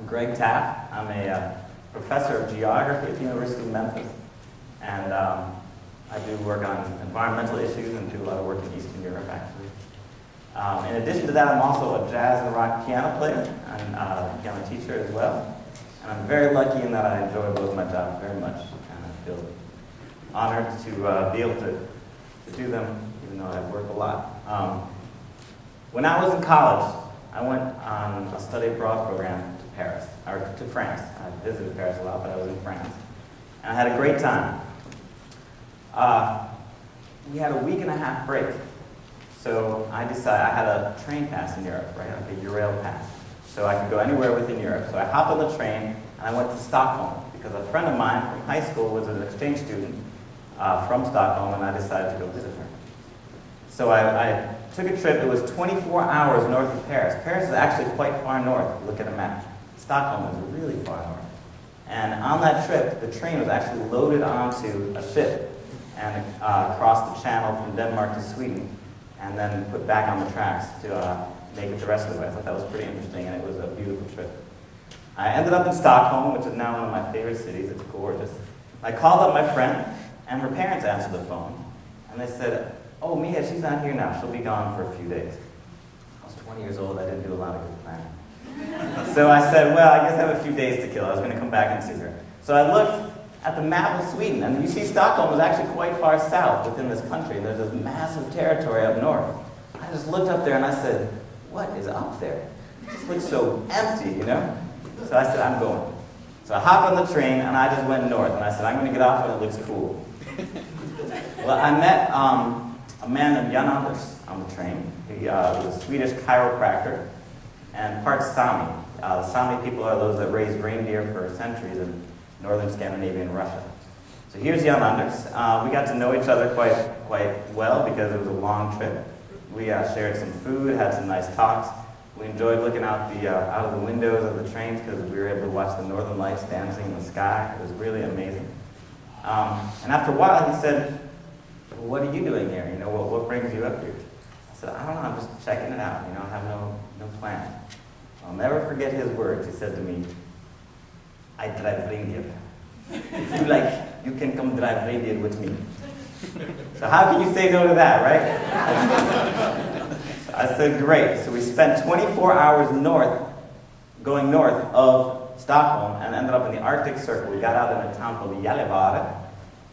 I'm Greg Taff. I'm a professor of geography at the University of Memphis, and I do work on environmental issues and do a lot of work in Eastern Europe, actually. In addition to that, I'm also a jazz and rock piano player and a piano teacher as well. And I'm very lucky in that I enjoy both my jobs very much, and I feel honored to be able to do them, even though I work a lot. When I was in college, I went on a study abroad program to Paris, or to France. I visited Paris a lot, but I was in France. And I had a great time. We had a week and a half break. So I decided, I had a train pass in Europe, right, like a Eurail pass. So I could go anywhere within Europe. So I hopped on the train and I went to Stockholm because a friend of mine from high school was an exchange student from Stockholm, and I decided to go visit her. So I took a trip. It was 24 hours north of Paris. Paris is actually quite far north if you look at a map. Stockholm is really far north. And on that trip, the train was actually loaded onto a ship and crossed the channel from Denmark to Sweden, and then put back on the tracks to make it the rest of the way. I thought that was pretty interesting, and it was a beautiful trip. I ended up in Stockholm, which is now one of my favorite cities. It's gorgeous. I called up my friend, and her parents answered the phone, and they said, "Oh, Mia, she's not here now. She'll be gone for a few days." I was 20 years old. I didn't do a lot of good planning. So I said, well, I guess I have a few days to kill. I was going to come back and see her. So I looked at the map of Sweden, and you see Stockholm is actually quite far south within this country, and there's this massive territory up north. I just looked up there and I said, what is up there? It just looks so empty, you know? So I said, I'm going. So I hopped on the train and I just went north, and I said, I'm going to get off when it looks cool. Well, I met a man named Jan Anders on the train. He was a Swedish chiropractor and part Sami. The Sami people are those that raise reindeer for centuries in northern Scandinavia and Russia. So here's Jan Anders. We got to know each other quite well because it was a long trip. We shared some food, had some nice talks. We enjoyed looking out of the windows of the trains because we were able to watch the northern lights dancing in the sky. It was really amazing. And after a while, he said, well, what are you doing here? You know, what brings you up here? I said, I don't know, I'm just checking it out. You know, I have no plan. I'll never forget his words. He said to me, I drive reindeer. If you like, you can come drive reindeer with me. So how can you say no to that, right? So I said, great. So we spent 24 hours going north of Stockholm, and ended up in the Arctic Circle. We got out in a town called Gällivare,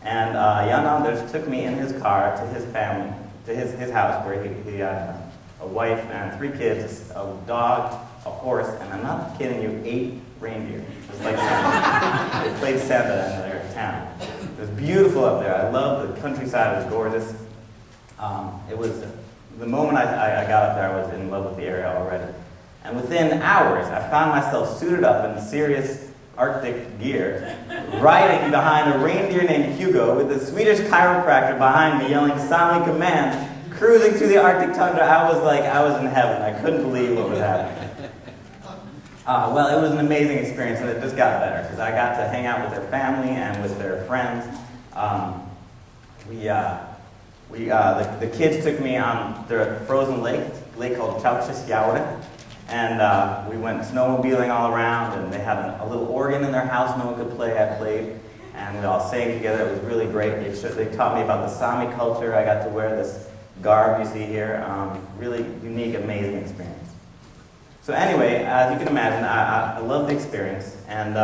and Jan Anders took me in his car to his family, to his house, where he had a wife and 3 kids, a dog, a horse, and I'm not kidding you, 8 reindeer. Just like Santa. They played Santa in their town. It was beautiful up there. I loved the countryside. It was gorgeous. It was the moment I got up there, I was in love with the area already. And within hours, I found myself suited up in serious Arctic gear, riding behind a reindeer named Hugo with a Swedish chiropractor behind me yelling Sami command, cruising through the Arctic tundra. I was in heaven. I couldn't believe what was happening. Well, it was an amazing experience, and it just got better because I got to hang out with their family and with their friends. The kids took me on the frozen lake called Chautauquas, and we went snowmobiling all around, and they had a little organ in their house no one could play. I played, and we all sang together. It was really great. They taught me about the Sami culture. I got to wear this garb you see here. Really unique, amazing experience. So anyway, as you can imagine, I loved the experience, and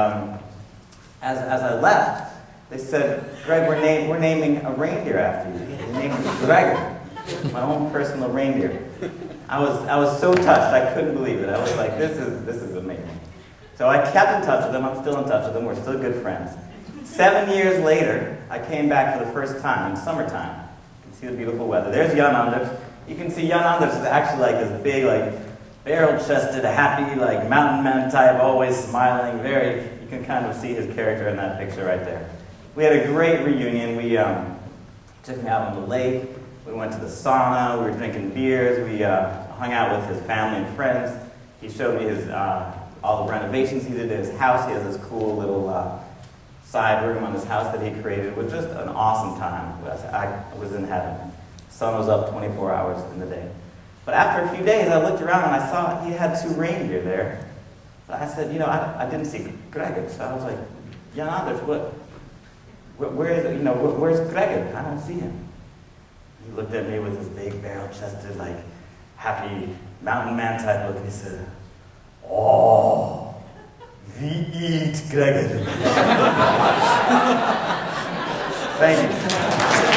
as I left, they said, Greg, we're naming a reindeer after you. We named it Gregor, my own personal reindeer. I was so touched, I couldn't believe it. I was like, this is amazing. So I kept in touch with them. I'm still in touch with them. We're still good friends. 7 years later, I came back for the first time in summertime. You can see the beautiful weather. There's Jan Anders. You can see Jan Anders is actually like this big, barrel-chested, happy, mountain man type, always smiling, you can kind of see his character in that picture right there. We had a great reunion. We took me out on the lake. We went to the sauna. We were drinking beers. We hung out with his family and friends. He showed me all the renovations he did to his house. He has this cool little side room on his house that he created. It was just an awesome time. I was in heaven. The sun was up 24 hours in the day. But after a few days, I looked around and I saw he had 2 reindeer there. But I said, I didn't see Gregor. So I was like, Jan Anders, where's Gregor? I don't see him. He looked at me with his big barrel-chested, like, happy mountain man type look, and he said, "Oh, we eat Gregor." Thank you.